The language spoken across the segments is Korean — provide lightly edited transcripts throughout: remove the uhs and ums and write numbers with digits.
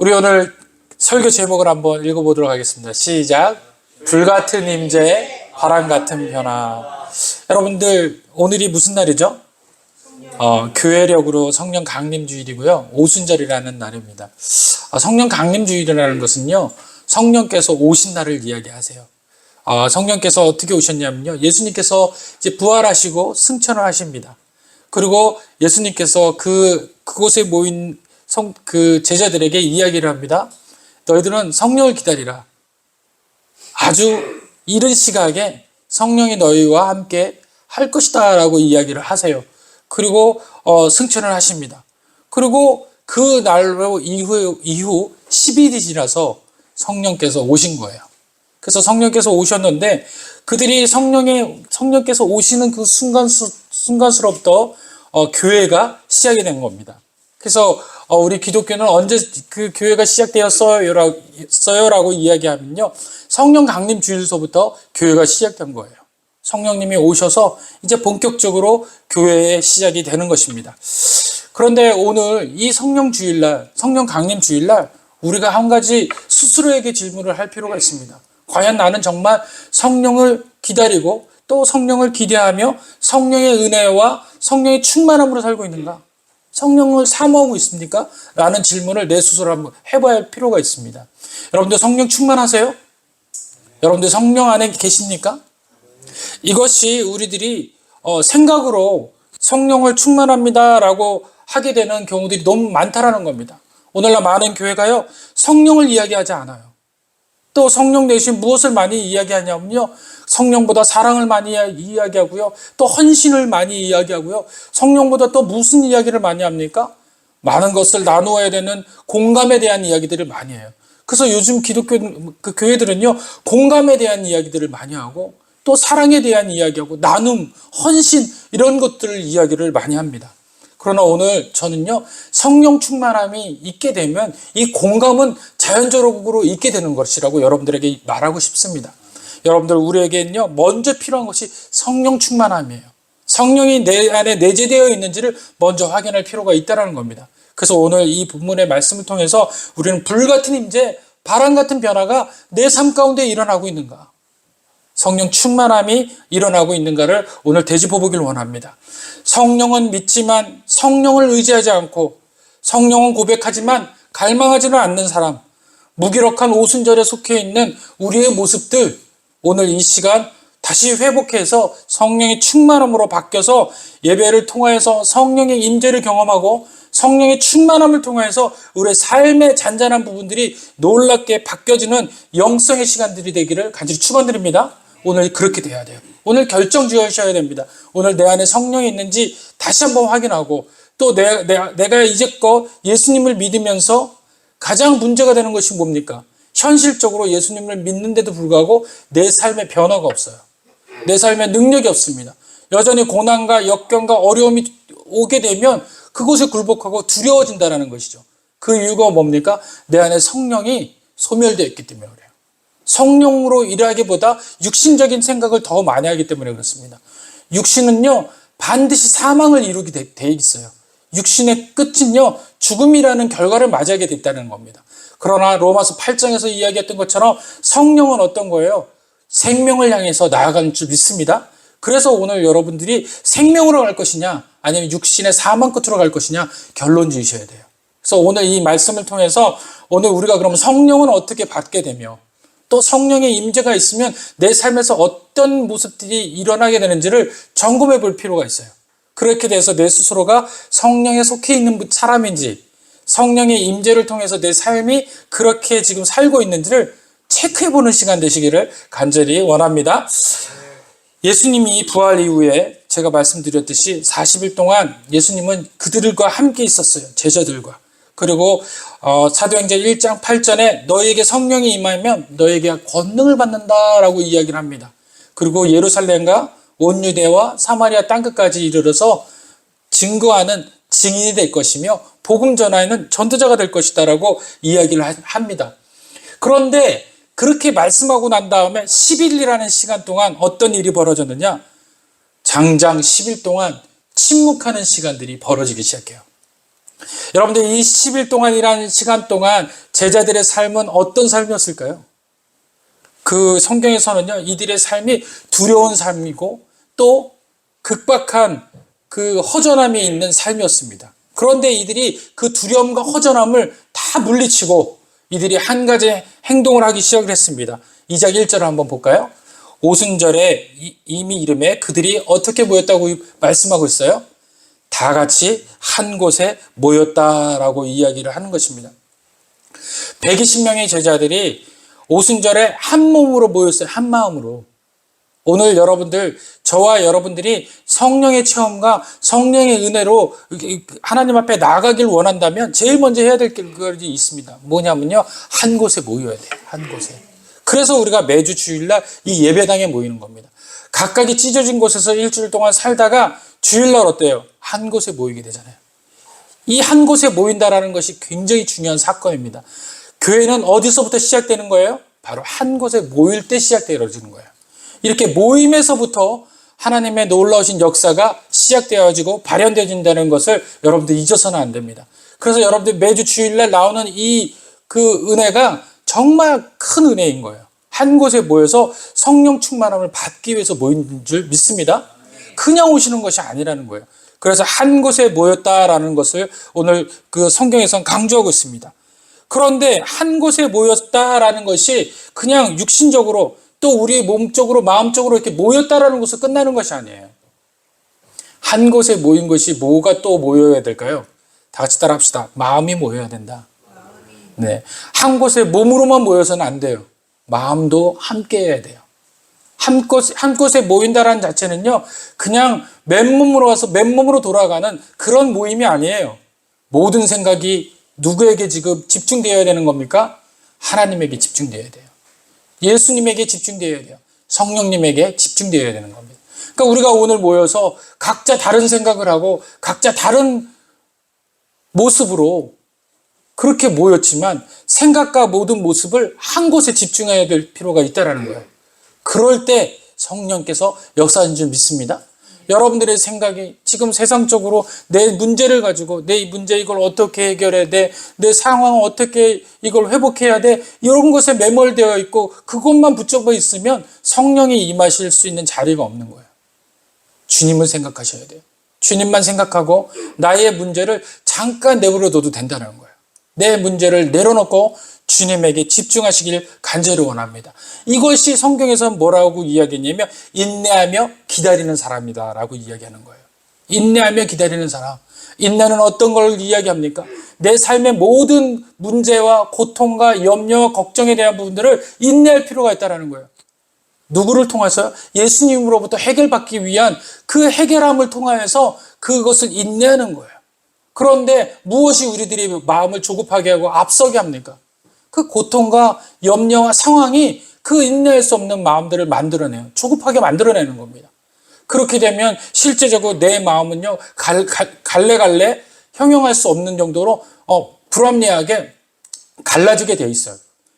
우리 오늘 설교 제목을 한번 읽어보도록 하겠습니다. 시작. 불같은 임재, 바람같은 변화. 여러분들 오늘이 무슨 날이죠? 교회력으로 성령 강림주일이고요. 오순절이라는 날입니다. 성령 강림주일이라는 것은요, 성령께서 오신 날을 이야기하세요. 성령께서 어떻게 오셨냐면요, 예수님께서 이제 부활하시고 승천을 하십니다. 그리고 예수님께서 그곳에 모인 그 제자들에게 이야기를 합니다. 너희들은 성령을 기다리라. 아주 이른 시각에 성령이 너희와 함께 할 것이다 라고 이야기를 하세요. 그리고 승천을 하십니다. 그리고 그 날로 이후 10일이 지나서 성령께서 오신 거예요. 그래서 성령께서 오셨는데 그들이 성령께서 오시는 그 순간으로부터 교회가 시작이 된 겁니다. 그래서 우리 기독교는 언제 그 교회가 시작되었어요라고 이야기하면요, 성령 강림 주일서부터 교회가 시작된 거예요. 성령님이 오셔서 이제 본격적으로 교회의 시작이 되는 것입니다. 그런데 오늘 이 성령 주일날, 성령 강림 주일날 우리가 한 가지 스스로에게 질문을 할 필요가 있습니다. 과연 나는 정말 성령을 기다리고 또 성령을 기대하며 성령의 은혜와 성령의 충만함으로 살고 있는가? 성령을 사모하고 있습니까? 라는 질문을 내 스스로 한번 해봐야 할 필요가 있습니다. 여러분들 성령 충만하세요? 여러분들 성령 안에 계십니까? 이것이 우리들이 생각으로 성령을 충만합니다 라고 하게 되는 경우들이 너무 많다라는 겁니다. 오늘날 많은 교회가요, 성령을 이야기하지 않아요. 또 성령 대신 무엇을 많이 이야기하냐면요, 성령보다 사랑을 많이 이야기하고요, 또 헌신을 많이 이야기하고요, 성령보다 또 무슨 이야기를 많이 합니까? 많은 것을 나누어야 되는 공감에 대한 이야기들을 많이 해요. 그래서 요즘 기독교 교회들은요, 공감에 대한 이야기들을 많이 하고 또 사랑에 대한 이야기하고 나눔, 헌신 이런 것들을 이야기를 많이 합니다. 그러나 오늘 저는요, 성령 충만함이 있게 되면 이 공감은 자연적으로 있게 되는 것이라고 여러분들에게 말하고 싶습니다. 여러분들, 우리에게는요, 먼저 필요한 것이 성령 충만함이에요. 성령이 내 안에 내재되어 있는지를 먼저 확인할 필요가 있다는 겁니다. 그래서 오늘 이 본문의 말씀을 통해서 우리는 불같은 임재, 바람 같은 변화가 내 삶 가운데 일어나고 있는가? 성령 충만함이 일어나고 있는가를 오늘 되짚어보길 원합니다. 성령은 믿지만 성령을 의지하지 않고, 성령은 고백하지만 갈망하지는 않는 사람, 무기력한 오순절에 속해 있는 우리의 모습들, 오늘 이 시간 다시 회복해서 성령의 충만함으로 바뀌어서 예배를 통하여서 성령의 임재를 경험하고 성령의 충만함을 통해서 우리의 삶의 잔잔한 부분들이 놀랍게 바뀌어지는 영성의 시간들이 되기를 간절히 축원드립니다. 오늘 그렇게 돼야 돼요. 오늘 결정 지으셔야 됩니다. 오늘 내 안에 성령이 있는지 다시 한번 확인하고, 또 내가 이제껏 예수님을 믿으면서 가장 문제가 되는 것이 뭡니까? 현실적으로 예수님을 믿는데도 불구하고 내 삶에 변화가 없어요. 내 삶에 능력이 없습니다. 여전히 고난과 역경과 어려움이 오게 되면 그곳에 굴복하고 두려워진다는 것이죠. 그 이유가 뭡니까? 내 안에 성령이 소멸되어 있기 때문에 그래요. 성령으로 일하기보다 육신적인 생각을 더 많이 하기 때문에 그렇습니다. 육신은요, 반드시 사망을 이루게 돼 있어요. 육신의 끝은요, 죽음이라는 결과를 맞이하게 됐다는 겁니다. 그러나 로마서 8장에서 이야기했던 것처럼 성령은 어떤 거예요? 생명을 향해서 나아가는 줄 믿습니다. 그래서 오늘 여러분들이 생명으로 갈 것이냐 아니면 육신의 사망 끝으로 갈 것이냐 결론 지으셔야 돼요. 그래서 오늘 이 말씀을 통해서 오늘 우리가 그럼 성령은 어떻게 받게 되며 또 성령의 임재가 있으면 내 삶에서 어떤 모습들이 일어나게 되는지를 점검해 볼 필요가 있어요. 그렇게 돼서 내 스스로가 성령에 속해 있는 사람인지, 성령의 임재를 통해서 내 삶이 그렇게 지금 살고 있는지를 체크해보는 시간 되시기를 간절히 원합니다. 예수님이 부활 이후에 제가 말씀드렸듯이 40일 동안 예수님은 그들과 함께 있었어요. 제자들과. 그리고 사도행전 1장 8절에 너희에게 성령이 임하면 너희에게 권능을 받는다라고 이야기를 합니다. 그리고 예루살렘과 온 유대와 사마리아 땅끝까지 이르러서 증거하는 증인이 될 것이며 복음 전하는 전도자가 될 것이다라고 이야기를 합니다. 그런데 그렇게 말씀하고 난 다음에 10일이라는 시간 동안 어떤 일이 벌어졌느냐? 장장 10일 동안 침묵하는 시간들이 벌어지기 시작해요. 여러분들 이 10일 동안이라는 시간 동안 제자들의 삶은 어떤 삶이었을까요? 그 성경에서는요, 이들의 삶이 두려운 삶이고 또 극박한 그 허전함이 있는 삶이었습니다. 그런데 이들이 그 두려움과 허전함을 다 물리치고 이들이 한 가지 행동을 하기 시작을 했습니다. 2장 1절을 한번 볼까요? 오순절에 이미 이름에 그들이 어떻게 모였다고 말씀하고 있어요? 다 같이 한 곳에 모였다라고 이야기를 하는 것입니다. 120명의 제자들이 오순절에 한 몸으로 모였어요. 한 마음으로. 오늘 여러분들, 저와 여러분들이 성령의 체험과 성령의 은혜로 하나님 앞에 나아가길 원한다면 제일 먼저 해야 될 것이 있습니다. 뭐냐면요, 한 곳에 모여야 돼요. 한 곳에. 그래서 우리가 매주 주일날 이 예배당에 모이는 겁니다. 각각이 찢어진 곳에서 일주일 동안 살다가 주일날 어때요? 한 곳에 모이게 되잖아요. 이 한 곳에 모인다라는 것이 굉장히 중요한 사건입니다. 교회는 어디서부터 시작되는 거예요? 바로 한 곳에 모일 때 시작되어지는 거예요. 이렇게 모임에서부터 하나님의 놀라우신 역사가 시작되어지고 발현되어진다는 것을 여러분들 잊어서는 안 됩니다. 그래서 여러분들 매주 주일날 나오는 그 은혜가 정말 큰 은혜인 거예요. 한 곳에 모여서 성령 충만함을 받기 위해서 모인 줄 믿습니다. 그냥 오시는 것이 아니라는 거예요. 그래서 한 곳에 모였다라는 것을 오늘 그 성경에선 강조하고 있습니다. 그런데 한 곳에 모였다라는 것이 그냥 육신적으로 또 우리 몸적으로 마음적으로 이렇게 모였다라는 것으로 끝나는 것이 아니에요. 한 곳에 모인 것이 뭐가 또 모여야 될까요? 다 같이 따라 합시다. 마음이 모여야 된다. 네, 한 곳에 몸으로만 모여서는 안 돼요. 마음도 함께 해야 돼요. 한 곳에 모인다라는 자체는요, 그냥 맨몸으로 와서 맨몸으로 돌아가는 그런 모임이 아니에요. 모든 생각이 누구에게 지금 집중되어야 되는 겁니까? 하나님에게 집중되어야 돼요. 예수님에게 집중되어야 돼요. 성령님에게 집중되어야 되는 겁니다. 그러니까 우리가 오늘 모여서 각자 다른 생각을 하고 각자 다른 모습으로 그렇게 모였지만 생각과 모든 모습을 한 곳에 집중해야 될 필요가 있다는 거예요. 그럴 때 성령께서 역사하는 줄 믿습니다. 여러분들의 생각이 지금 세상적으로 내 문제를 가지고 내 문제 이걸 어떻게 해결해야 돼? 내 상황을 어떻게 이걸 회복해야 돼? 이런 것에 매몰되어 있고 그것만 붙잡아 있으면 성령이 임하실 수 있는 자리가 없는 거예요. 주님을 생각하셔야 돼요. 주님만 생각하고 나의 문제를 잠깐 내버려둬도 된다는 거예요. 내 문제를 내려놓고 주님에게 집중하시길 간절히 원합니다. 이것이 성경에서 뭐라고 이야기했냐면 인내하며 기다리는 사람이다라고 이야기하는 거예요. 인내하며 기다리는 사람. 인내는 어떤 걸 이야기합니까? 내 삶의 모든 문제와 고통과 염려와 걱정에 대한 부분들을 인내할 필요가 있다는 거예요. 누구를 통해서? 예수님으로부터 해결받기 위한 그 해결함을 통하여서 그것을 인내하는 거예요. 그런데 무엇이 우리들이 마음을 조급하게 하고 앞서게 합니까? 그 고통과 염려와 상황이 그 인내할 수 없는 마음들을 만들어내요. 조급하게 만들어내는 겁니다. 그렇게 되면 실제적으로 내 마음은요, 갈래갈래 형용할 수 없는 정도로 불합리하게 갈라지게 돼 있어요.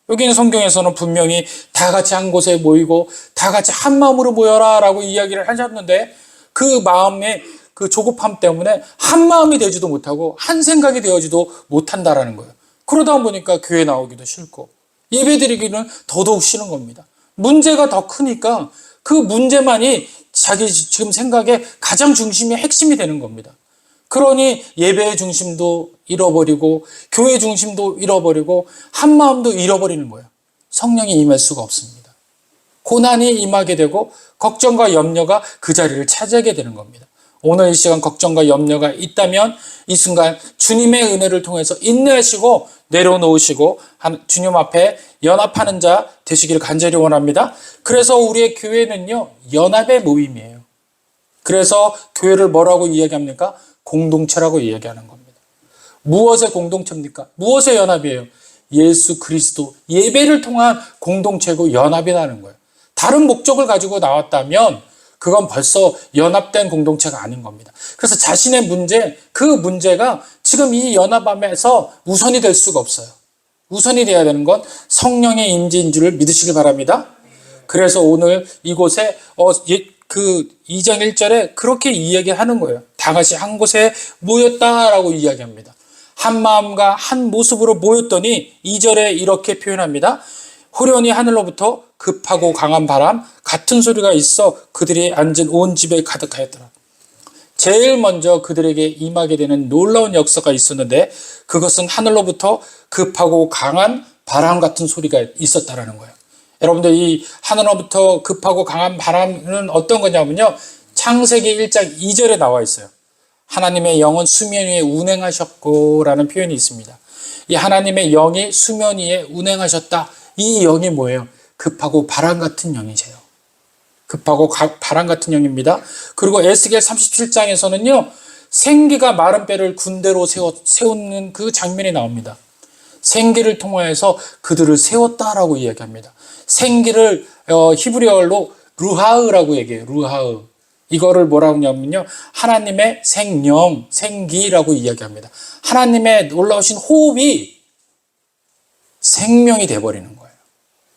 여기는 성경에서는 분명히 다 같이 한 곳에 모이고 다 같이 한 마음으로 모여라 라고 이야기를 하셨는데 그 마음의 그 조급함 때문에 한 마음이 되지도 못하고 한 생각이 되어지도 못한다라는 거예요. 그러다 보니까 교회 나오기도 싫고 예배드리기는 더더욱 싫은 겁니다. 문제가 더 크니까 그 문제만이 자기 지금 생각의 가장 중심의 핵심이 되는 겁니다. 그러니 예배의 중심도 잃어버리고 교회 중심도 잃어버리고 한 마음도 잃어버리는 거예요. 성령이 임할 수가 없습니다. 고난이 임하게 되고 걱정과 염려가 그 자리를 차지하게 되는 겁니다. 오늘 이 시간 걱정과 염려가 있다면 이 순간 주님의 은혜를 통해서 인내하시고 내려놓으시고 주님 앞에 연합하는 자 되시기를 간절히 원합니다. 그래서 우리의 교회는요, 연합의 모임이에요. 그래서 교회를 뭐라고 이야기합니까? 공동체라고 이야기하는 겁니다. 무엇의 공동체입니까? 무엇의 연합이에요? 예수 그리스도 예배를 통한 공동체고 연합이라는 거예요. 다른 목적을 가지고 나왔다면 그건 벌써 연합된 공동체가 아닌 겁니다. 그래서 자신의 문제, 그 문제가 지금 이 연합함에서 우선이 될 수가 없어요. 우선이 돼야 되는 건 성령의 임재인 줄을 믿으시길 바랍니다. 그래서 오늘 이곳에 그 2장 1절에 그렇게 이야기하는 거예요. 다 같이 한 곳에 모였다라고 이야기합니다. 한 마음과 한 모습으로 모였더니 2절에 이렇게 표현합니다. 후련히 하늘로부터 급하고 강한 바람 같은 소리가 있어 그들이 앉은 온 집에 가득하였더라. 제일 먼저 그들에게 임하게 되는 놀라운 역사가 있었는데 그것은 하늘로부터 급하고 강한 바람 같은 소리가 있었다라는 거예요. 여러분들 이 하늘로부터 급하고 강한 바람은 어떤 거냐면요. 창세기 1장 2절에 나와 있어요. 하나님의 영은 수면 위에 운행하셨고 라는 표현이 있습니다. 이 하나님의 영이 수면 위에 운행하셨다. 이 영이 뭐예요? 급하고 바람 같은 영이세요. 급하고 바람 같은 영입니다. 그리고 에스겔 37장에서는요. 생기가 마른 뼈를 군대로 세우는 그 장면이 나옵니다. 생기를 통하여서 그들을 세웠다라고 이야기합니다. 생기를 히브리어로 루하으라고 얘기해요. 루하으. 이거를 뭐라고 하냐면요. 하나님의 생령, 생기라고 이야기합니다. 하나님의 놀라우신 호흡이 생명이 돼버리는 거예요.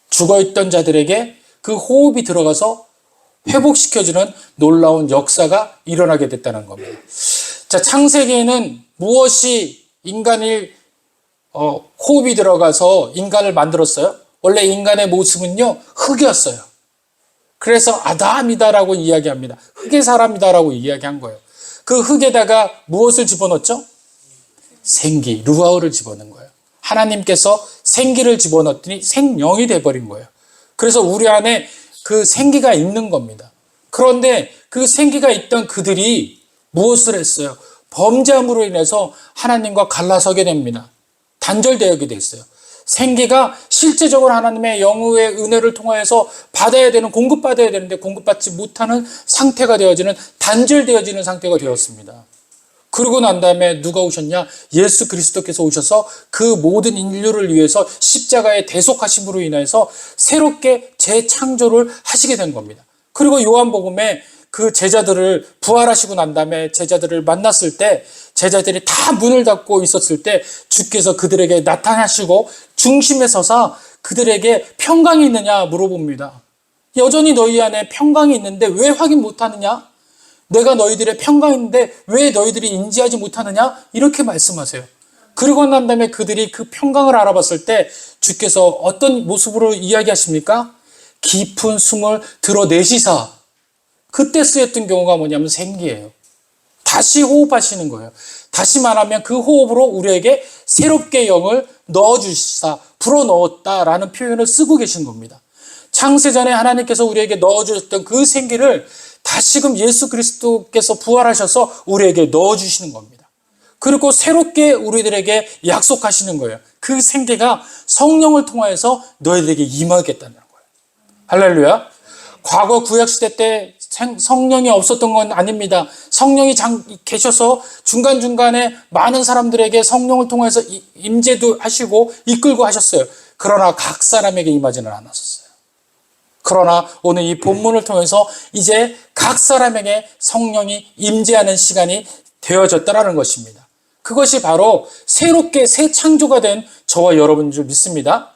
죽어있던 자들에게 그 호흡이 들어가서 회복시켜주는 놀라운 역사가 일어나게 됐다는 겁니다. 자, 창세기에는 무엇이 인간이 호흡이 들어가서 인간을 만들었어요? 원래 인간의 모습은요, 흙이었어요. 그래서 아담이다라고 이야기합니다. 흙의 사람이다라고 이야기한 거예요. 그 흙에다가 무엇을 집어넣었죠? 생기, 루아우를 집어넣은 거예요. 하나님께서 생기를 집어넣었더니 생명이 돼버린 거예요. 그래서 우리 안에 그 생기가 있는 겁니다. 그런데 그 생기가 있던 그들이 무엇을 했어요? 범죄함으로 인해서 하나님과 갈라서게 됩니다. 단절되게 됐어요. 생기가 실제적으로 하나님의 영의 은혜를 통하여서 받아야 되는, 공급받아야 되는데 공급받지 못하는 상태가 되어지는, 단절되어지는 상태가 되었습니다. 그러고 난 다음에 누가 오셨냐? 예수 그리스도께서 오셔서 그 모든 인류를 위해서 십자가의 대속하심으로 인해서 새롭게 재창조를 하시게 된 겁니다. 그리고 요한복음에 그 제자들을 부활하시고 난 다음에 제자들을 만났을 때 제자들이 다 문을 닫고 있었을 때 주께서 그들에게 나타나시고 중심에 서서 그들에게 평강이 있느냐 물어봅니다. 여전히 너희 안에 평강이 있는데 왜 확인 못하느냐? 내가 너희들의 평강이 있는데 왜 너희들이 인지하지 못하느냐? 이렇게 말씀하세요. 그러고 난 다음에 그들이 그 평강을 알아봤을 때 주께서 어떤 모습으로 이야기하십니까? 깊은 숨을 들어내시사. 그때 쓰였던 경우가 뭐냐면 생기예요. 다시 호흡하시는 거예요. 다시 말하면 그 호흡으로 우리에게 새롭게 영을 넣어주시사, 불어넣었다라는 표현을 쓰고 계신 겁니다. 창세전에 하나님께서 우리에게 넣어주셨던 그 생기를 다시금 예수 그리스도께서 부활하셔서 우리에게 넣어주시는 겁니다. 그리고 새롭게 우리들에게 약속하시는 거예요. 그 생기가 성령을 통하여서 너희들에게 임하겠다는 거예요. 할렐루야. 과거 구약시대 때 성령이 없었던 건 아닙니다. 성령이 계셔서 중간중간에 많은 사람들에게 성령을 통해서 임재도 하시고 이끌고 하셨어요. 그러나 각 사람에게 임하지는 않았었어요. 그러나 오늘 이 본문을 통해서 이제 각 사람에게 성령이 임재하는 시간이 되어졌다는 것입니다. 그것이 바로 새롭게 새 창조가 된 저와 여러분인 줄 믿습니다.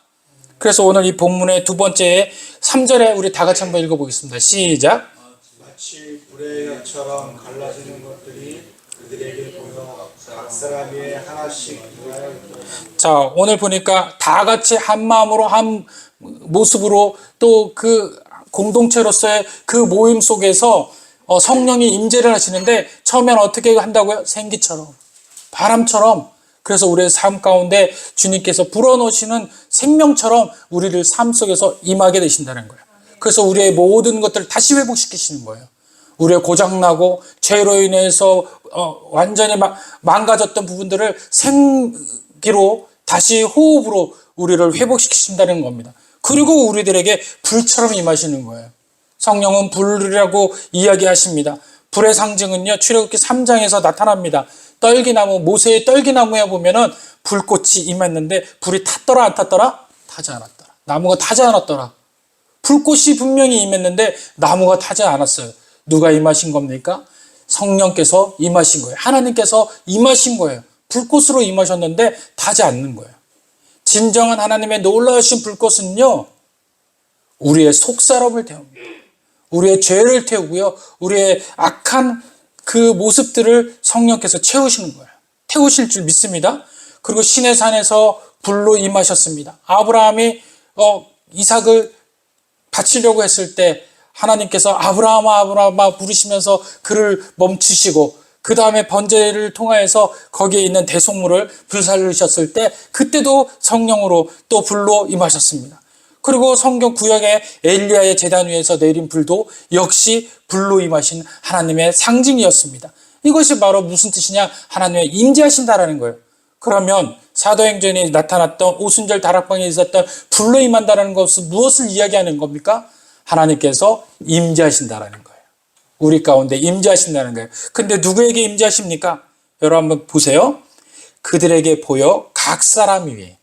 그래서 오늘 이 본문의 두 번째 3절에 우리 다 같이 한번 읽어보겠습니다. 시작. 마치 불의 혀처럼 갈라지는 것들이 그들에게 보여 각 사람 위에 하나씩 임하여 있더라. 자, 오늘 보니까 다 같이 한 마음으로 한 모습으로 또 그 공동체로서의 그 모임 속에서 성령이 임재를 하시는데 처음엔 어떻게 한다고요? 생기처럼, 바람처럼. 그래서 우리의 삶 가운데 주님께서 불어넣으시는 생명처럼 우리를 삶 속에서 임하게 되신다는 거예요. 그래서 우리의 모든 것들을 다시 회복시키시는 거예요. 우리의 고장나고 죄로 인해서 완전히 망가졌던 부분들을 생기로 다시 호흡으로 우리를 회복시키신다는 겁니다. 그리고 우리들에게 불처럼 임하시는 거예요. 성령은 불이라고 이야기하십니다. 불의 상징은요, 출애굽기 3장에서 나타납니다. 떨기나무, 모세의 떨기나무에 보면은 불꽃이 임했는데 불이 탔더라 안 탔더라? 타지 않았더라. 나무가 타지 않았더라. 불꽃이 분명히 임했는데 나무가 타지 않았어요. 누가 임하신 겁니까? 성령께서 임하신 거예요. 하나님께서 임하신 거예요. 불꽃으로 임하셨는데 타지 않는 거예요. 진정한 하나님의 놀라우신 불꽃은요, 우리의 속사람을 태웁니다. 우리의 죄를 태우고요, 우리의 악한 그 모습들을 성령께서 채우시는 거예요. 태우실 줄 믿습니다. 그리고 시내 산에서 불로 임하셨습니다. 아브라함이 이삭을 바치려고 했을 때 하나님께서 아브라함아 아브라함아 부르시면서 그를 멈추시고 그 다음에 번제를 통하여서 거기에 있는 대속물을 불살르셨을 때 그때도 성령으로 또 불로 임하셨습니다. 그리고 성경 구약의 엘리야의 제단 위에서 내린 불도 역시 불로 임하신 하나님의 상징이었습니다. 이것이 바로 무슨 뜻이냐? 하나님의 임재하신다라는 거예요. 그러면 사도행전에 나타났던 오순절 다락방에 있었던 불로 임한다는 것은 무엇을 이야기하는 겁니까? 하나님께서 임재하신다라는 거예요. 우리 가운데 임재하신다는 거예요. 근데 누구에게 임재하십니까? 여러분 한번 보세요. 그들에게 보여 각 사람 위에.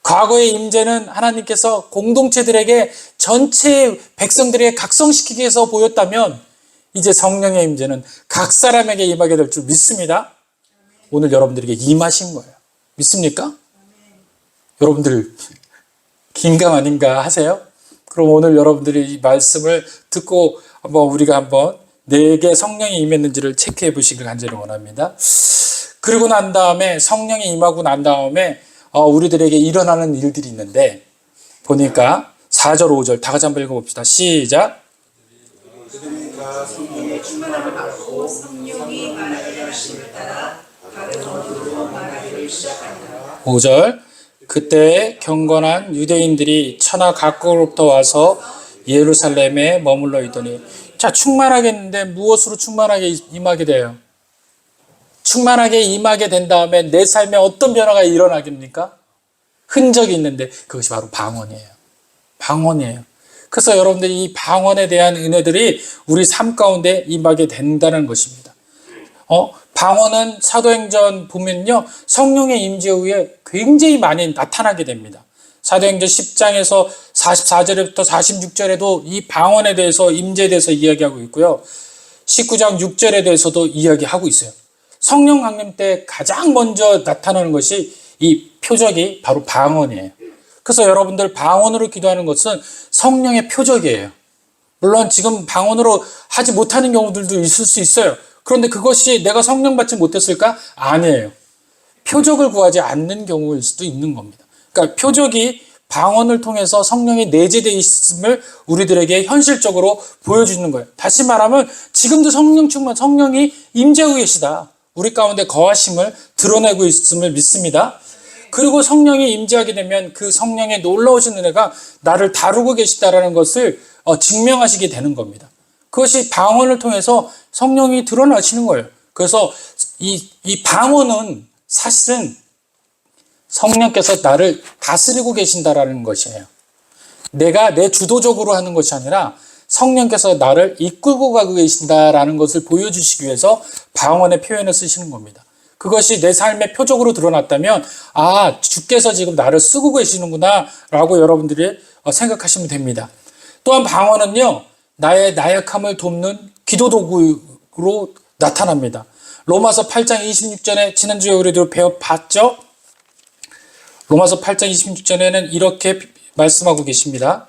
과거의 임재는 하나님께서 공동체들에게 전체 백성들에게 각성시키기 위해서 보였다면 이제 성령의 임재는 각 사람에게 임하게 될 줄 믿습니다. 오늘 여러분들에게 임하신 거예요. 믿습니까? 여러분들 긴가 아닌가 하세요? 그럼 오늘 여러분들이 이 말씀을 듣고 우리가 내게 성령이 임했는지를 체크해 보시길 간절히 원합니다. 그리고 난 다음에 성령이 임하고 난 다음에 우리들에게 일어나는 일들이 있는데 보니까 4절 5절 다 같이 한번 읽어봅시다. 시작. 그들이 다 성령의 충만함을 받고 성령이 말하게 하심을 따라 다른 언어로 말하기를 시작하니라. 5절 그때 경건한 유대인들이 천하 각국으로부터 와서 예루살렘에 머물러 있더니 자 충만하게 했는데 무엇으로 충만하게 임하게 돼요? 충만하게 임하게 된 다음에 내 삶에 어떤 변화가 일어나겠습니까? 흔적이 있는데 그것이 바로 방언이에요. 방언이에요. 그래서 여러분들이 이 방언에 대한 은혜들이 우리 삶 가운데 임하게 된다는 것입니다. 방언은 사도행전 보면요. 성령의 임재 후에 굉장히 많이 나타나게 됩니다. 사도행전 10장에서 44절부터 46절에도 이 방언에 대해서 임재에 대해서 이야기하고 있고요. 19장 6절에 대해서도 이야기하고 있어요. 성령 강림 때 가장 먼저 나타나는 것이 이 표적이 바로 방언이에요. 그래서 여러분들 방언으로 기도하는 것은 성령의 표적이에요. 물론 지금 방언으로 하지 못하는 경우들도 있을 수 있어요. 그런데 그것이 내가 성령 받지 못했을까? 아니에요. 표적을 구하지 않는 경우일 수도 있는 겁니다. 그러니까 표적이 방언을 통해서 성령이 내재되어 있음을 우리들에게 현실적으로 보여주는 거예요. 다시 말하면 지금도 성령 충만, 성령이 임재하고 계시다. 우리 가운데 거하심을 드러내고 있음을 믿습니다. 그리고 성령이 임재하게 되면 그 성령의 놀라우신 은혜가 나를 다루고 계시다라는 것을 증명하시게 되는 겁니다. 그것이 방언을 통해서 성령이 드러나시는 거예요. 그래서 이 방언은 사실은 성령께서 나를 다스리고 계신다라는 것이에요. 내가 내 주도적으로 하는 것이 아니라 성령께서 나를 이끌고 가고 계신다라는 것을 보여주시기 위해서 방언의 표현을 쓰시는 겁니다. 그것이 내 삶의 표적으로 드러났다면 주께서 지금 나를 쓰고 계시는구나 라고 여러분들이 생각하시면 됩니다. 또한 방언은요. 나의 나약함을 돕는 기도 도구로 나타납니다. 로마서 8장 26절에 지난주에 우리도 배워봤죠? 로마서 8장 26절에는 이렇게 말씀하고 계십니다.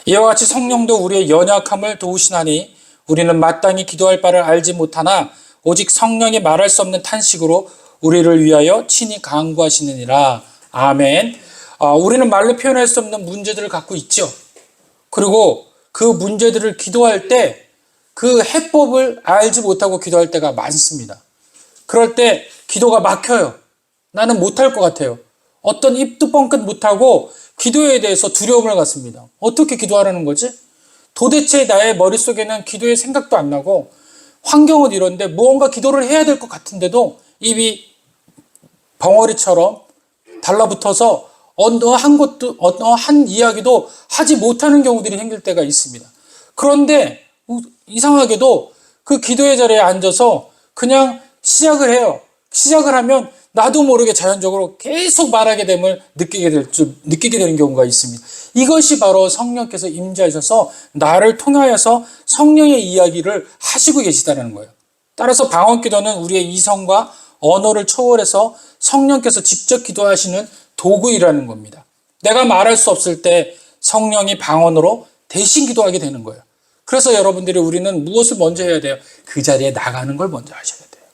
이와 같이 성령도 우리의 연약함을 도우시나니 우리는 마땅히 기도할 바를 알지 못하나 오직 성령이 말할 수 없는 탄식으로 우리를 위하여 친히 간구하시느니라. 아멘. 우리는 말로 표현할 수 없는 문제들을 갖고 있죠. 그리고 그 문제들을 기도할 때 그 해법을 알지 못하고 기도할 때가 많습니다. 그럴 때 기도가 막혀요. 나는 못할 것 같아요. 어떤 입도 뻥끗 못하고 기도에 대해서 두려움을 갖습니다. 어떻게 기도하라는 거지? 도대체 나의 머릿속에는 기도의 생각도 안 나고 환경은 이런데 무언가 기도를 해야 될 것 같은데도 입이 벙어리처럼 달라붙어서 어느 한 이야기도 하지 못하는 경우들이 생길 때가 있습니다. 그런데 이상하게도 그 기도의 자리에 앉아서 그냥 시작을 해요. 시작을 하면 나도 모르게 자연적으로 계속 말하게 됨을 느끼게 되는 경우가 있습니다. 이것이 바로 성령께서 임재하셔서 나를 통하여서 성령의 이야기를 하시고 계시다는 거예요. 따라서 방언 기도는 우리의 이성과 언어를 초월해서 성령께서 직접 기도하시는 도구이라는 겁니다. 내가 말할 수 없을 때 성령이 방언으로 대신 기도하게 되는 거예요. 그래서 여러분들이 우리는 무엇을 먼저 해야 돼요? 그 자리에 나가는 걸 먼저 하셔야 돼요.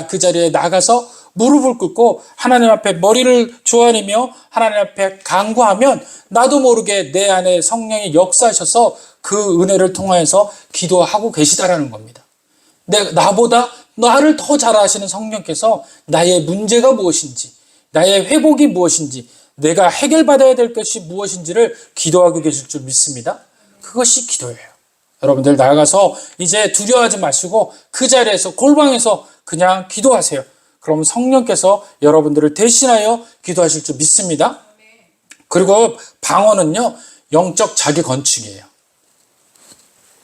그 자리에 나가서 무릎을 꿇고 하나님 앞에 머리를 조아리며 하나님 앞에 간구하면 나도 모르게 내 안에 성령이 역사하셔서 그 은혜를 통하여서 기도하고 계시다라는 겁니다. 나보다 나를 더 잘 아시는 성령께서 나의 문제가 무엇인지, 나의 회복이 무엇인지, 내가 해결받아야 될 것이 무엇인지를 기도하고 계실 줄 믿습니다. 그것이 기도예요. 여러분들 나가서 이제 두려워하지 마시고 그 자리에서 골방에서 그냥 기도하세요. 그럼 성령께서 여러분들을 대신하여 기도하실 줄 믿습니다. 그리고 방언은요, 영적 자기 건축이에요.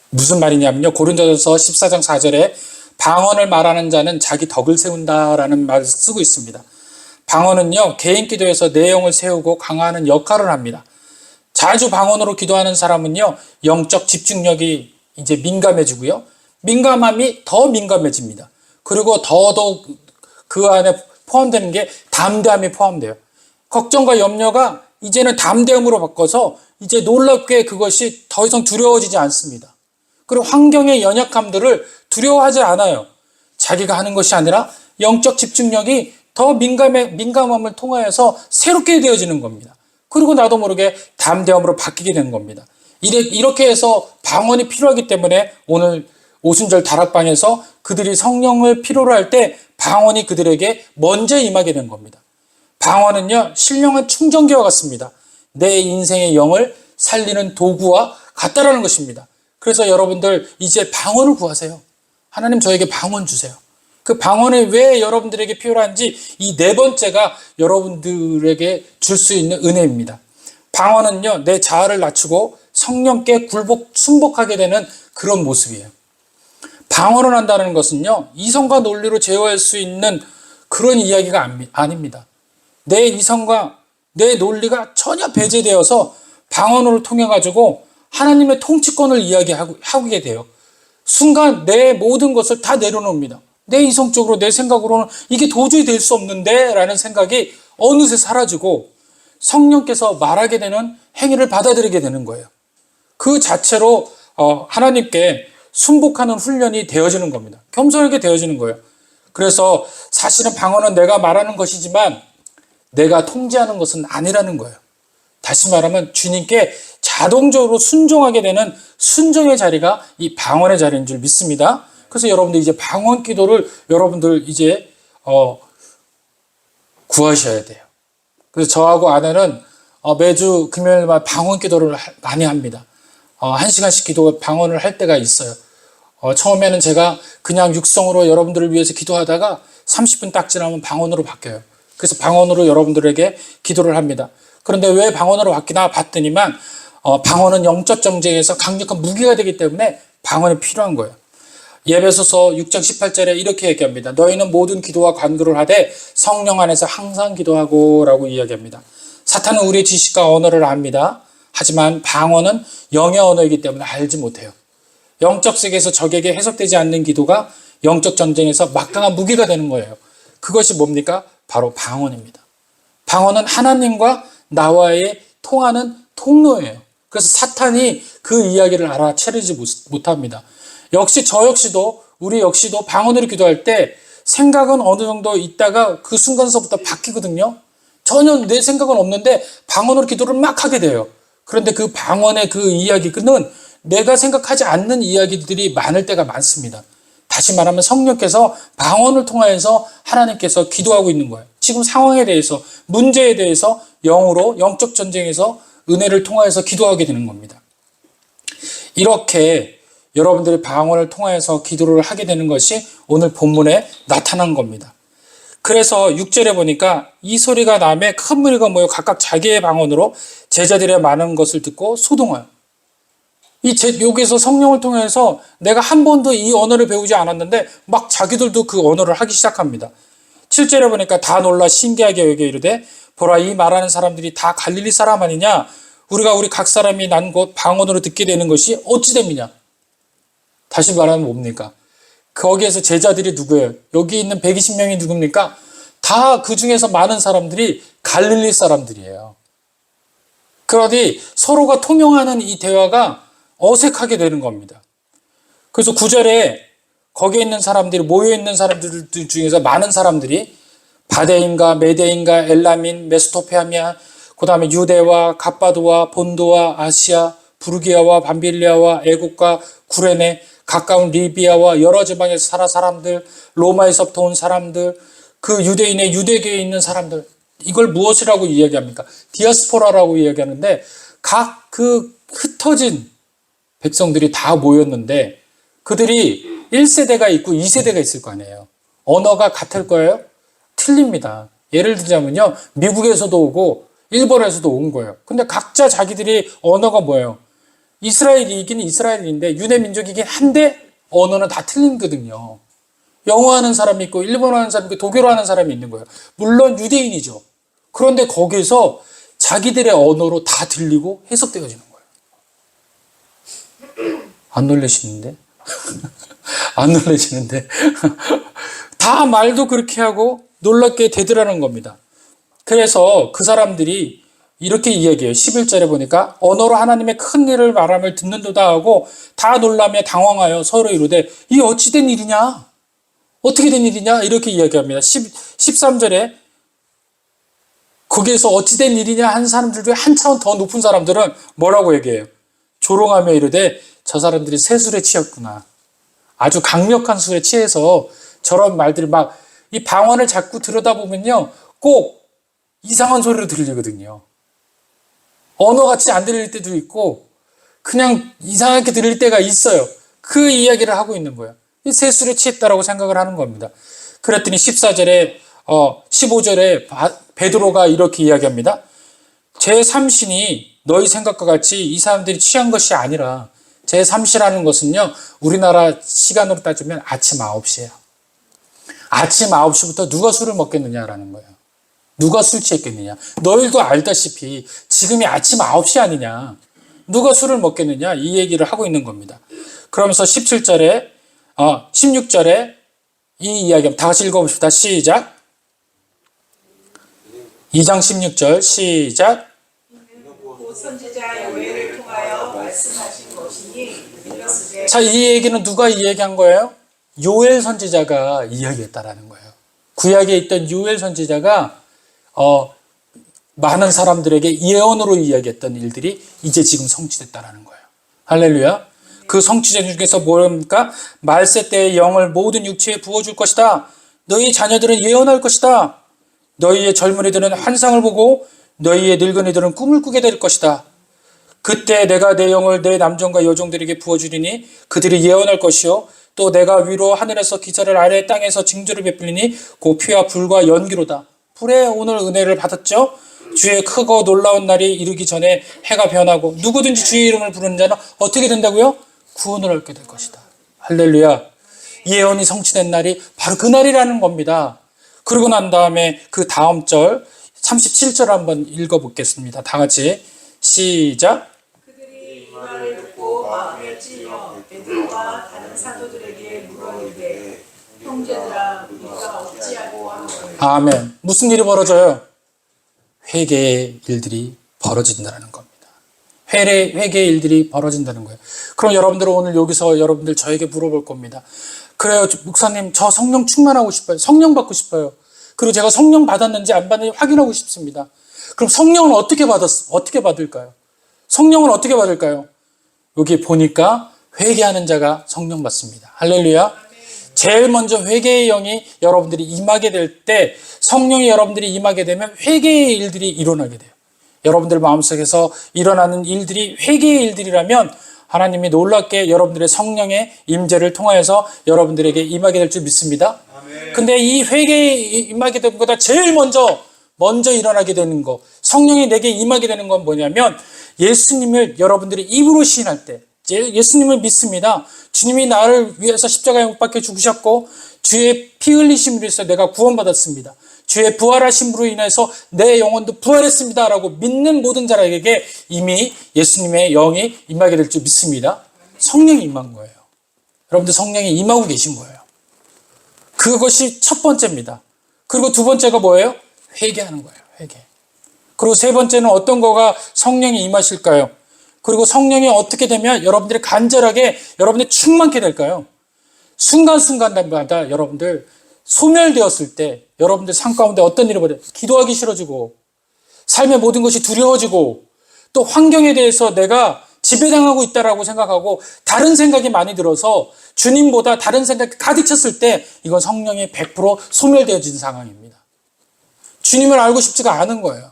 무슨 말이냐면요, 고린도전서 14장 4절에 방언을 말하는 자는 자기 덕을 세운다라는 말을 쓰고 있습니다. 방언은요, 개인 기도에서 내용을 세우고 강화하는 역할을 합니다. 자주 방언으로 기도하는 사람은요, 영적 집중력이 이제 민감해지고요, 민감함이 더 민감해집니다. 그리고 더더욱 그 안에 포함되는 게 담대함이 포함돼요. 걱정과 염려가 이제는 담대함으로 바꿔서 이제 놀랍게 그것이 더 이상 두려워지지 않습니다. 그리고 환경의 연약함들을 두려워하지 않아요. 자기가 하는 것이 아니라 영적 집중력이 더 민감함을 통하여서 새롭게 되어지는 겁니다. 그리고 나도 모르게 담대함으로 바뀌게 되는 겁니다. 이렇게 해서 방언이 필요하기 때문에 오늘 오순절 다락방에서 그들이 성령을 필요로 할 때 방언이 그들에게 먼저 임하게 된 겁니다. 방언은요, 신령한 충전기와 같습니다. 내 인생의 영을 살리는 도구와 같다라는 것입니다. 그래서 여러분들 이제 방언을 구하세요. 하나님 저에게 방언 주세요. 그 방언이 왜 여러분들에게 필요한지 이 네 번째가 여러분들에게 줄 수 있는 은혜입니다. 방언은요, 내 자아를 낮추고 성령께 순복하게 되는 그런 모습이에요. 방언을 한다는 것은요, 이성과 논리로 제어할 수 있는 그런 이야기가 아닙니다. 내 이성과 내 논리가 전혀 배제되어서 방언으로 통해 가지고 하나님의 통치권을 이야기하게 돼요. 순간 내 모든 것을 다 내려놓습니다. 내 이성적으로 내 생각으로는 이게 도저히 될 수 없는데 라는 생각이 어느새 사라지고 성령께서 말하게 되는 행위를 받아들이게 되는 거예요. 그 자체로 하나님께 순복하는 훈련이 되어지는 겁니다. 겸손하게 되어지는 거예요. 그래서 사실은 방언은 내가 말하는 것이지만 내가 통제하는 것은 아니라는 거예요. 다시 말하면 주님께 자동적으로 순종하게 되는 순종의 자리가 이 방언의 자리인 줄 믿습니다. 그래서 여러분들 이제 방언 기도를 여러분들 이제 구하셔야 돼요. 그래서 저하고 아내는 매주 금요일마다 방언 기도를 많이 합니다. 1시간씩 방언을 할 때가 있어요. 처음에는 제가 그냥 육성으로 여러분들을 위해서 기도하다가 30분 딱 지나면 방언으로 바뀌어요. 그래서 방언으로 여러분들에게 기도를 합니다. 그런데 왜 방언으로 바뀌나 봤더니만 방언은 영적 전쟁에서 강력한 무기가 되기 때문에 방언이 필요한 거예요. 예배소서 6장 18절에 이렇게 얘기합니다. 너희는 모든 기도와 간구를 하되 성령 안에서 항상 기도하고 라고 이야기합니다. 사탄은 우리의 지식과 언어를 압니다. 하지만 방언은 영의 언어이기 때문에 알지 못해요. 영적 세계에서 적에게 해석되지 않는 기도가 영적 전쟁에서 막강한 무기가 되는 거예요. 그것이 뭡니까? 바로 방언입니다. 방언은 하나님과 나와의 통하는 통로예요. 그래서 사탄이 그 이야기를 알아채리지 못합니다. 우리 역시도 방언으로 기도할 때 생각은 어느 정도 있다가 그 순간서부터 바뀌거든요. 전혀 내 생각은 없는데 방언으로 기도를 막 하게 돼요. 그런데 그 방언의 그 이야기는 내가 생각하지 않는 이야기들이 많을 때가 많습니다. 다시 말하면 성령께서 방언을 통하여서 하나님께서 기도하고 있는 거예요. 지금 상황에 대해서, 문제에 대해서 영으로 영적 전쟁에서 은혜를 통하여서 기도하게 되는 겁니다. 이렇게 여러분들이 방언을 통하여서 기도를 하게 되는 것이 오늘 본문에 나타난 겁니다. 그래서 6절에 보니까 이 소리가 나매 큰 무리가 모여 각각 자기의 방언으로 제자들의 많은 것을 듣고 소동하여. 여기서 성령을 통해서 내가 한 번도 이 언어를 배우지 않았는데 막 자기들도 그 언어를 하기 시작합니다. 7절에 보니까 다 놀라 신기하게 여겨 이르되 보라 이 말하는 사람들이 다 갈릴리 사람 아니냐 우리 각 사람이 난 곳 방언으로 듣게 되는 것이 어찌 됨이냐. 다시 말하면 뭡니까? 거기에서 제자들이 누구예요? 여기 있는 120명이 누굽니까? 다 그 중에서 많은 사람들이 갈릴리 사람들이에요. 그러니 서로가 통용하는 이 대화가 어색하게 되는 겁니다. 그래서 9절에 거기에 있는 사람들이, 모여 있는 사람들 중에서 많은 사람들이 바데인과 메데인과 엘라민, 메소포타미아, 그 다음에 유대와 갑바도와 본도와 아시아, 부르기아와 밤빌리아와 애국과 구레네, 가까운 리비아와 여러 지방에서 살아 사람들, 로마에서부터 온 사람들, 그 유대인의 유대교에 있는 사람들, 이걸 무엇이라고 이야기합니까? 디아스포라라고 이야기하는데, 각 그 흩어진 백성들이 다 모였는데 그들이 1세대가 있고 2세대가 있을 거 아니에요. 언어가 같을 거예요? 틀립니다. 예를 들자면요, 미국에서도 오고 일본에서도 온 거예요. 근데 각자 자기들이 언어가 뭐예요? 이스라엘이긴 이스라엘인데 유대 민족이긴 한데 언어는 다 틀리거든요. 영어 하는 사람이 있고 일본어 하는 사람이 있고 독일어 하는 사람이 있는 거예요. 물론 유대인이죠. 그런데 거기서 자기들의 언어로 다 들리고 해석되어지는 거예요. 안 놀라시는데? 안 놀라시는데? 다 말도 그렇게 하고 놀랍게 되더라는 겁니다. 그래서 그 사람들이 이렇게 이야기해요. 11절에 보니까 언어로 하나님의 큰 일을 말함을 듣는도다 하고 다 놀라며 당황하여 서로 이르되 이게 어찌 된 일이냐? 어떻게 된 일이냐? 이렇게 이야기합니다. 13절에 거기에서 어찌 된 일이냐 한 사람들 중에 한 차원 더 높은 사람들은 뭐라고 얘기해요? 조롱하며 이르되 저 사람들이 새 술에 취했구나. 아주 강력한 술에 취해서 저런 말들이 막 이 방언을 자꾸 들여다보면요. 꼭 이상한 소리로 들리거든요. 언어같이 안 들릴 때도 있고 그냥 이상하게 들릴 때가 있어요. 그 이야기를 하고 있는 거예요. 이 새 술에 취했다라고 생각을 하는 겁니다. 그랬더니 14절에 15절에 베드로가 이렇게 이야기합니다. 제3신이 너희 생각과 같이 이 사람들이 취한 것이 아니라 제3시라는 것은요. 우리나라 시간으로 따지면 아침 9시예요. 아침 9시부터 누가 술을 먹겠느냐라는 거예요. 누가 술 취했겠느냐. 너희도 알다시피 지금이 아침 9시 아니냐. 누가 술을 먹겠느냐. 이 얘기를 하고 있는 겁니다. 그러면서 16절에 이 이야기 다 같이 읽어봅시다. 시작. 2장 16절 시작. 곧 선지자 요엘을 통하여 말씀하신 것이니 이것을 자, 이 얘기는 누가 이야기한 거예요? 요엘 선지자가 이야기했다라는 거예요. 구약에 있던 요엘 선지자가 많은 사람들에게 예언으로 이야기했던 일들이 이제 지금 성취됐다라는 거예요. 할렐루야. 그 성취자 중에서 뭐입니까? 말세 때의 영을 모든 육체에 부어줄 것이다. 너희 자녀들은 예언할 것이다. 너희의 젊은이들은 환상을 보고 너희의 늙은이들은 꿈을 꾸게 될 것이다. 그때 내가 내 영을 내 남종과 여종들에게 부어주리니 그들이 예언할 것이요 또 내가 위로 하늘에서 기사를 아래 땅에서 징조를 베풀리니 그 피와 불과 연기로다. 불에 오늘 은혜를 받았죠. 주의 크고 놀라운 날이 이르기 전에 해가 변하고 누구든지 주의 이름을 부르는 자는 어떻게 된다고요? 구원을 얻게 될 것이다. 할렐루야. 예언이 성취된 날이 바로 그 날이라는 겁니다. 그러고 난 다음에 그 다음 절 37절 한번 읽어보겠습니다. 다 같이 시작. 그들이 이 말을 듣고 마음에 찔려 베드로와 다른 사도들에게 물어이르되 형제들아 우리가 어찌하고 하노니. 아멘. 무슨 일이 벌어져요? 회개의 일들이 벌어진다는 겁니다. 회개의 일들이 벌어진다는 거예요. 그럼 여러분들은 오늘 여기서 여러분들 저에게 물어볼 겁니다. 그래요, 목사님, 저 성령 충만하고 싶어요. 성령 받고 싶어요. 그리고 제가 성령 받았는지 안 받는지 확인하고 싶습니다. 그럼 성령은 어떻게 받을까요? 성령은 어떻게 받을까요? 여기 보니까 회개하는 자가 성령 받습니다. 할렐루야. 제일 먼저 회개의 영이 여러분들이 임하게 될 때, 성령이 여러분들이 임하게 되면 회개의 일들이 일어나게 돼요. 여러분들 마음속에서 일어나는 일들이 회개의 일들이라면 하나님이 놀랍게 여러분들의 성령의 임재를 통하여서 여러분들에게 임하게 될 줄 믿습니다. 근데 이 회개에 임하게 된 것보다 제일 먼저 일어나게 되는 것, 성령이 내게 임하게 되는 건 뭐냐면 예수님을 여러분들이 입으로 시인할 때 예수님을 믿습니다. 주님이 나를 위해서 십자가에 못 박혀 죽으셨고 주의 피 흘리심으로 해서 내가 구원받았습니다. 주의 부활하심으로 인해서 내 영혼도 부활했습니다 라고 믿는 모든 자에게 이미 예수님의 영이 임하게 될 줄 믿습니다. 성령이 임한 거예요. 여러분들 성령이 임하고 계신 거예요. 그것이 첫 번째입니다. 그리고 두 번째가 뭐예요? 회개하는 거예요. 회개. 그리고 세 번째는 어떤 거가 성령이 임하실까요? 그리고 성령이 어떻게 되면 여러분들이 간절하게 여러분들이 충만케 될까요? 순간순간마다 여러분들 소멸되었을 때 여러분들 삶 가운데 어떤 일이 벌어요? 기도하기 싫어지고 삶의 모든 것이 두려워지고 또 환경에 대해서 내가 지배당하고 있다라고 생각하고 다른 생각이 많이 들어서 주님보다 다른 생각이 가득 찼을 때 이건 성령이 100% 소멸되어진 상황입니다. 주님을 알고 싶지가 않은 거예요.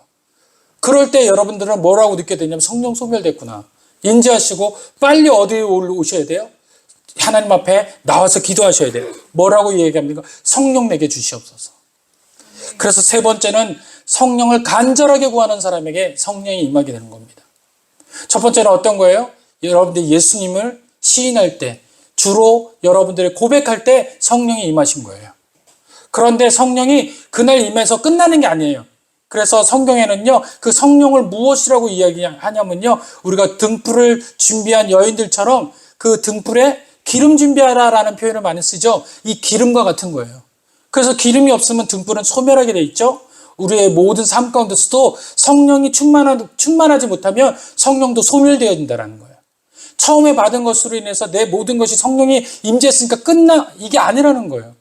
그럴 때 여러분들은 뭐라고 느끼게 되냐면 성령 소멸됐구나. 인지하시고 빨리 어디에 오셔야 돼요? 하나님 앞에 나와서 기도하셔야 돼요. 뭐라고 얘기합니까? 성령 내게 주시옵소서. 그래서 세 번째는 성령을 간절하게 구하는 사람에게 성령이 임하게 되는 겁니다. 첫 번째는 어떤 거예요? 여러분들이 예수님을 시인할 때, 주로 여러분들이 고백할 때 성령이 임하신 거예요. 그런데 성령이 그날 임해서 끝나는 게 아니에요. 그래서 성경에는요, 그 성령을 무엇이라고 이야기하냐면요, 우리가 등불을 준비한 여인들처럼 그 등불에 기름 준비하라라는 표현을 많이 쓰죠. 이 기름과 같은 거예요. 그래서 기름이 없으면 등불은 소멸하게 돼 있죠. 우리의 모든 삶 가운데서도 성령이 충만하지 못하면 성령도 소멸되어진다는 거예요. 처음에 받은 것으로 인해서 내 모든 것이 성령이 임재했으니까 끝나, 이게 아니라는 거예요.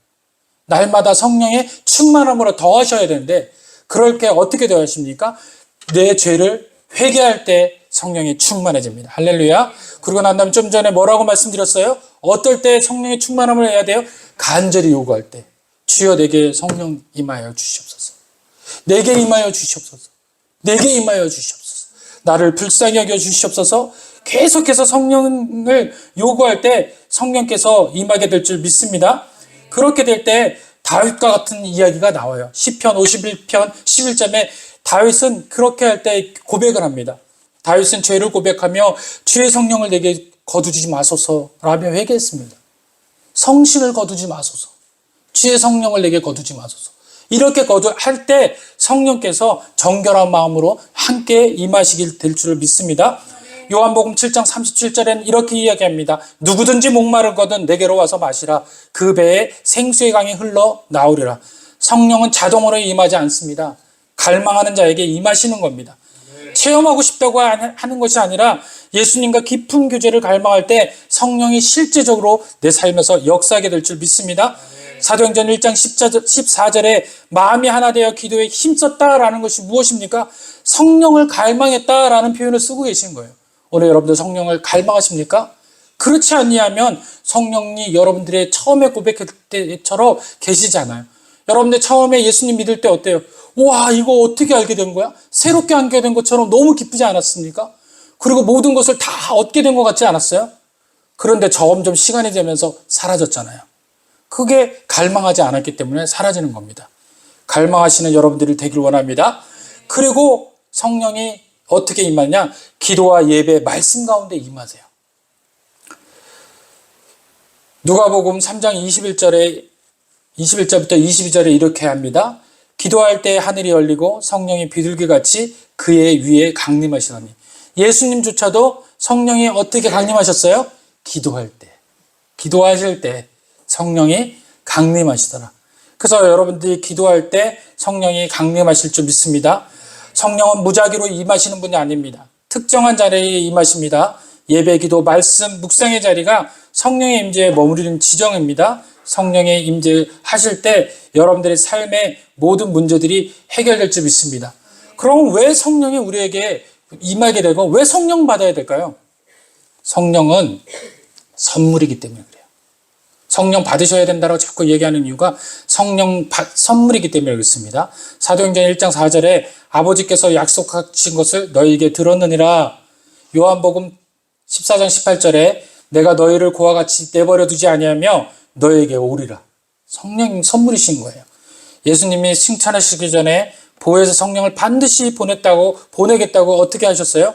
날마다 성령의 충만함으로 더하셔야 되는데 그럴 때 어떻게 더하십니까? 내 죄를 회개할 때 성령이 충만해집니다. 할렐루야. 그러고 난 다음에 좀 전에 뭐라고 말씀드렸어요? 어떨 때 성령의 충만함을 해야 돼요? 간절히 요구할 때. 주여 내게 성령 임하여 주시옵소서. 내게 임하여 주시옵소서. 내게 임하여 주시옵소서. 나를 불쌍히 여겨 주시옵소서. 계속해서 성령을 요구할 때 성령께서 임하게 될 줄 믿습니다. 그렇게 될 때 다윗과 같은 이야기가 나와요. 시편 51편 11절에 다윗은 그렇게 할 때 고백을 합니다. 다윗은 죄를 고백하며 주의 성령을 내게 거두지 마소서라며 회개했습니다. 성신을 거두지 마소서. 주의 성령을 내게 거두지 마소서. 이렇게 할 때 성령께서 정결한 마음으로 함께 임하시길 될 줄을 믿습니다. 요한복음 7장 37절에는 이렇게 이야기합니다. 누구든지 목마르거든 내게로 와서 마시라. 그 배에 생수의 강이 흘러 나오리라. 성령은 자동으로 임하지 않습니다. 갈망하는 자에게 임하시는 겁니다. 체험하고 싶다고 하는 것이 아니라 예수님과 깊은 교제를 갈망할 때 성령이 실제적으로 내 삶에서 역사하게 될 줄 믿습니다. 사도행전 1장 14절에 마음이 하나 되어 기도에 힘썼다라는 것이 무엇입니까? 성령을 갈망했다라는 표현을 쓰고 계신 거예요. 오늘 여러분들 성령을 갈망하십니까? 그렇지 아니하면 성령이 여러분들의 처음에 고백할 때처럼 계시지 않아요. 여러분들 처음에 예수님 믿을 때 어때요? 와, 이거 어떻게 알게 된 거야? 새롭게 알게 된 것처럼 너무 기쁘지 않았습니까? 그리고 모든 것을 다 얻게 된 것 같지 않았어요? 그런데 점점 시간이 되면서 사라졌잖아요. 그게 갈망하지 않았기 때문에 사라지는 겁니다. 갈망하시는 여러분들이 되길 원합니다. 그리고 성령이 어떻게 임하냐? 기도와 예배, 말씀 가운데 임하세요. 누가복음 3장 21절부터 22절에 이렇게 합니다. 기도할 때 하늘이 열리고 성령이 비둘기같이 그의 위에 강림하시더니 예수님조차도 성령이 어떻게 강림하셨어요? 기도할 때, 기도하실 때 성령이 강림하시더라. 그래서 여러분들이 기도할 때 성령이 강림하실 줄 믿습니다. 성령은 무작위로 임하시는 분이 아닙니다. 특정한 자리에 임하십니다. 예배, 기도, 말씀, 묵상의 자리가 성령의 임재에 머무르는 지정입니다. 성령의 임재하실 때 여러분들의 삶의 모든 문제들이 해결될 줄 믿습니다. 그럼 왜 성령이 우리에게 임하게 되고 왜 성령 받아야 될까요? 성령은 선물이기 때문에 그래요. 성령 받으셔야 된다고 자꾸 얘기하는 이유가 선물이기 때문에 그렇습니다. 사도행전 1장 4절에 아버지께서 약속하신 것을 너희에게 들었느니라. 요한복음 14장 18절에 내가 너희를 고와 같이 내버려 두지 아니하며 너희에게 오리라. 성령 선물이신 거예요. 예수님이 칭찬하시기 전에 보혜사 성령을 반드시 보내겠다고 어떻게 하셨어요?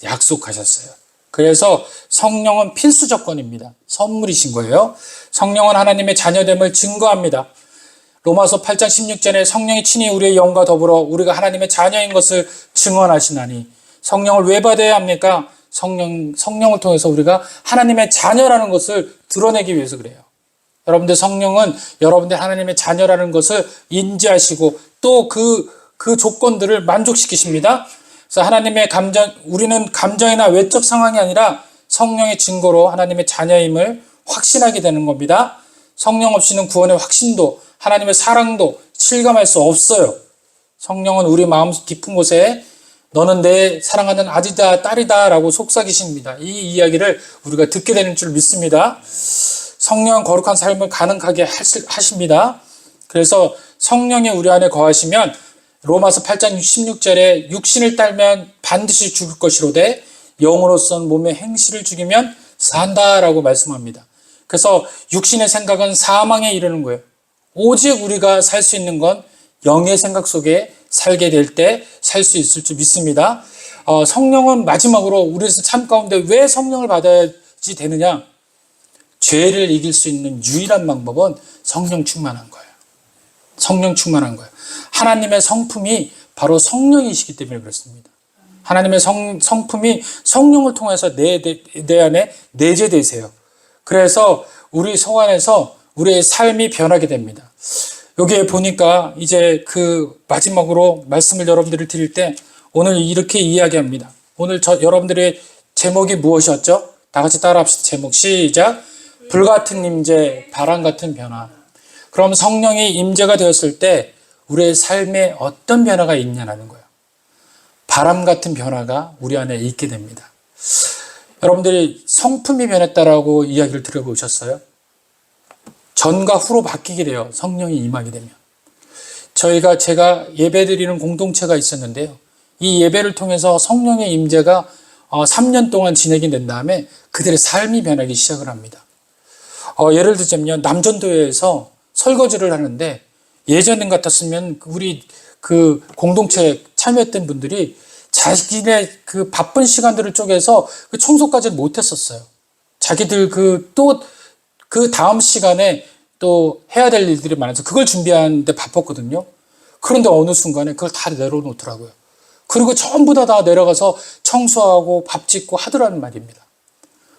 약속하셨어요. 그래서 성령은 필수 조건입니다. 선물이신 거예요. 성령은 하나님의 자녀됨을 증거합니다. 로마서 8장 16절에 성령이 친히 우리의 영과 더불어 우리가 하나님의 자녀인 것을 증언하시나니 성령을 왜 받아야 합니까? 성령을 통해서 우리가 하나님의 자녀라는 것을 드러내기 위해서 그래요. 여러분들 성령은 여러분들 하나님의 자녀라는 것을 인지하시고 또 그 조건들을 만족시키십니다. 그래서 우리는 감정이나 외적 상황이 아니라 성령의 증거로 하나님의 자녀임을 확신하게 되는 겁니다. 성령 없이는 구원의 확신도 하나님의 사랑도 실감할 수 없어요. 성령은 우리 마음 깊은 곳에 너는 내 사랑하는 아들이다 딸이다 라고 속삭이십니다. 이 이야기를 우리가 듣게 되는 줄 믿습니다. 성령은 거룩한 삶을 가능하게 하십니다. 그래서 성령이 우리 안에 거하시면 로마서 8장 16절에 육신을 딸면 반드시 죽을 것이로되 영으로선 몸의 행실을 죽이면 산다라고 말씀합니다. 그래서 육신의 생각은 사망에 이르는 거예요. 오직 우리가 살 수 있는 건 영의 생각 속에 살게 될 때 살 수 있을 줄 믿습니다. 성령은 마지막으로 우리에서 삶 가운데 왜 성령을 받아야지 되느냐? 죄를 이길 수 있는 유일한 방법은 성령 충만한 거예요. 성령 충만한 거예요. 하나님의 성품이 바로 성령이시기 때문에 그렇습니다. 하나님의 성품이 성령을 통해서 내 안에 내재되세요. 그래서 우리 성 안에서 우리의 삶이 변하게 됩니다. 여기에 보니까 이제 그 마지막으로 말씀을 여러분들이 드릴 때 오늘 이렇게 이야기합니다. 오늘 여러분들의 제목이 무엇이었죠? 다 같이 따라합시다. 제목 시작. 불같은 임재, 바람 같은 변화. 그럼 성령이 임재가 되었을 때 우리의 삶에 어떤 변화가 있냐는 거예요. 바람 같은 변화가 우리 안에 있게 됩니다. 여러분들이 성품이 변했다라고 이야기를 들어보셨어요? 전과 후로 바뀌게 돼요. 성령이 임하게 되면. 제가 예배드리는 공동체가 있었는데요. 이 예배를 통해서 성령의 임재가 3년 동안 진행이 된 다음에 그들의 삶이 변하기 시작을 합니다. 예를 들자면 남전도회에서 설거지를 하는데 예전 같았으면 우리 그 공동체에 참여했던 분들이 자기네 그 바쁜 시간들을 쪼개서 그 청소까지는 못했었어요. 자기들 그 다음 시간에 또 해야 될 일들이 많아서 그걸 준비하는데 바빴거든요. 그런데 어느 순간에 그걸 다 내려놓더라고요. 그리고 전부 다 내려가서 청소하고 밥 짓고 하더라는 말입니다.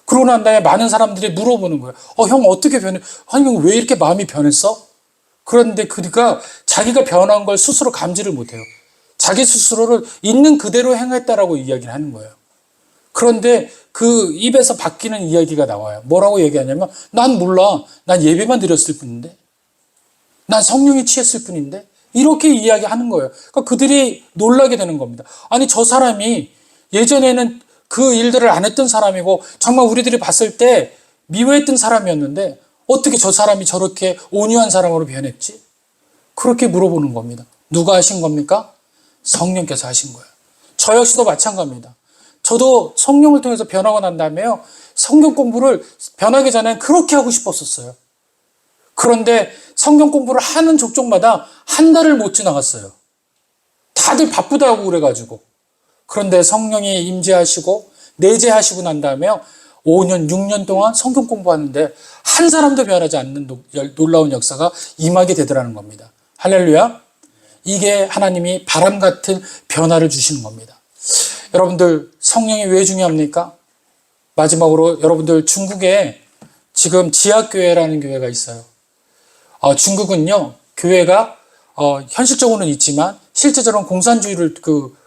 그러고 난 다음에 많은 사람들이 물어보는 거예요. 형 어떻게 변해? 아니 형 왜 이렇게 마음이 변했어? 그런데 그가 자기가 변한 걸 스스로 감지를 못해요. 자기 스스로를 있는 그대로 행했다라고 이야기를 하는 거예요. 그런데 그 입에서 바뀌는 이야기가 나와요. 뭐라고 얘기하냐면 난 몰라. 난 예배만 드렸을 뿐인데. 난 성령이 취했을 뿐인데. 이렇게 이야기하는 거예요. 그러니까 그들이 놀라게 되는 겁니다. 아니 저 사람이 예전에는 그 일들을 안 했던 사람이고 정말 우리들이 봤을 때 미워했던 사람이었는데 어떻게 저 사람이 저렇게 온유한 사람으로 변했지? 그렇게 물어보는 겁니다. 누가 하신 겁니까? 성령께서 하신 거예요. 저 역시도 마찬가지입니다. 저도 성령을 통해서 변하고 난 다음에요. 성경 공부를 변하기 전에 그렇게 하고 싶었었어요. 그런데 성경 공부를 하는 족족마다 한 달을 못 지나갔어요. 다들 바쁘다고 그래가지고. 그런데 성령이 임재하시고 내재하시고 난 다음에요. 5년, 6년 동안 성경 공부하는데 한 사람도 변하지 않는 놀라운 역사가 임하게 되더라는 겁니다. 할렐루야. 이게 하나님이 바람 같은 변화를 주시는 겁니다. 여러분들 성령이 왜 중요합니까? 마지막으로 여러분들 중국에 지금 지하교회라는 교회가 있어요. 중국은요 교회가 현실적으로는 있지만 실제적으로는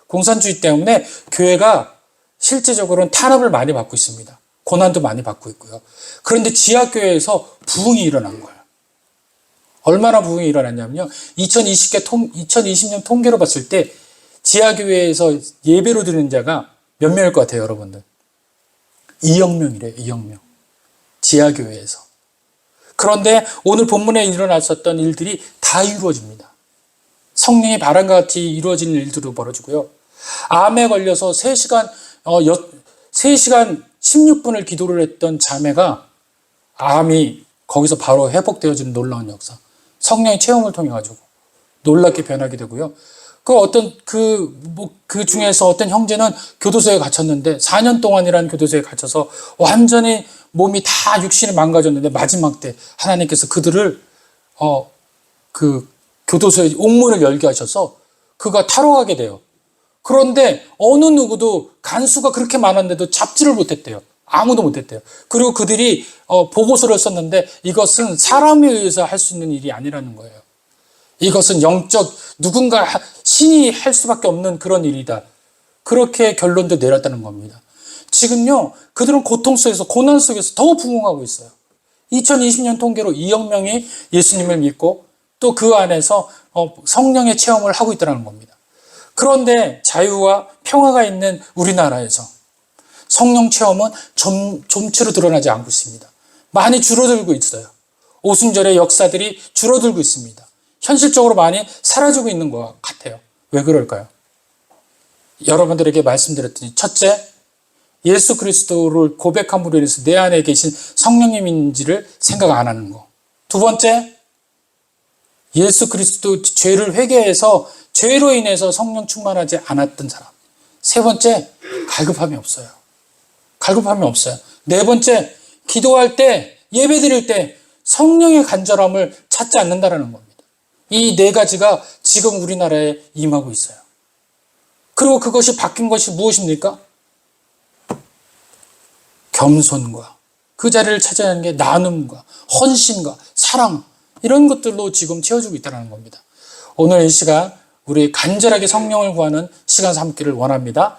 공산주의 때문에 교회가 실제적으로는 탄압을 많이 받고 있습니다. 고난도 많이 받고 있고요. 그런데 지하교회에서 부흥이 일어난 거예요. 얼마나 부흥이 일어났냐면요. 2020년 통계로 봤을 때 지하교회에서 예배로 드리는 자가 몇 명일 것 같아요, 여러분들? 2억 명이래요, 2억 명. 지하교회에서. 그런데 오늘 본문에 일어났었던 일들이 다 이루어집니다. 성령의 바람과 같이 이루어지는 일들도 벌어지고요. 암에 걸려서 3시간 16분을 기도를 했던 자매가 암이 거기서 바로 회복되어지는 놀라운 역사. 성령의 체험을 통해 가지고 놀랍게 변하게 되고요. 그 중에서 어떤 형제는 교도소에 갇혔는데 4년 동안이라는 교도소에 갇혀서 완전히 몸이 다 육신이 망가졌는데 마지막 때 하나님께서 그들을 그 교도소의 옥문을 열게 하셔서 그가 탈옥하게 돼요. 그런데 어느 누구도 간수가 그렇게 많았는데도 잡지를 못했대요. 아무도 못했대요. 그리고 그들이 보고서를 썼는데 이것은 사람에 의해서 할 수 있는 일이 아니라는 거예요. 이것은 영적 누군가 신이 할 수밖에 없는 그런 일이다. 그렇게 결론도 내렸다는 겁니다. 지금요 그들은 고통 속에서 고난 속에서 더 부흥하고 있어요. 2020년 통계로 2억 명이 예수님을 믿고 또 그 안에서 성령의 체험을 하고 있다는 겁니다. 그런데 자유와 평화가 있는 우리나라에서 성령 체험은 좀처럼 드러나지 않고 있습니다. 많이 줄어들고 있어요. 오순절의 역사들이 줄어들고 있습니다. 현실적으로 많이 사라지고 있는 것 같아요. 왜 그럴까요? 여러분들에게 말씀드렸더니 첫째, 예수 그리스도를 고백함으로 인해서 내 안에 계신 성령님인지를 생각 안 하는 거. 두 번째, 예수 그리스도 죄를 회개해서 죄로 인해서 성령 충만하지 않았던 사람. 세 번째, 갈급함이 없어요. 갈급함이 없어요. 네 번째, 기도할 때, 예배 드릴 때 성령의 간절함을 찾지 않는다는 겁니다. 이 네 가지가 지금 우리나라에 임하고 있어요. 그리고 그것이 바뀐 것이 무엇입니까? 겸손과 그 자리를 차지하는 게 나눔과 헌신과 사랑, 이런 것들로 지금 채워지고 있다는 겁니다. 오늘 이 시간 우리 간절하게 성령을 구하는 시간 삼기를 원합니다.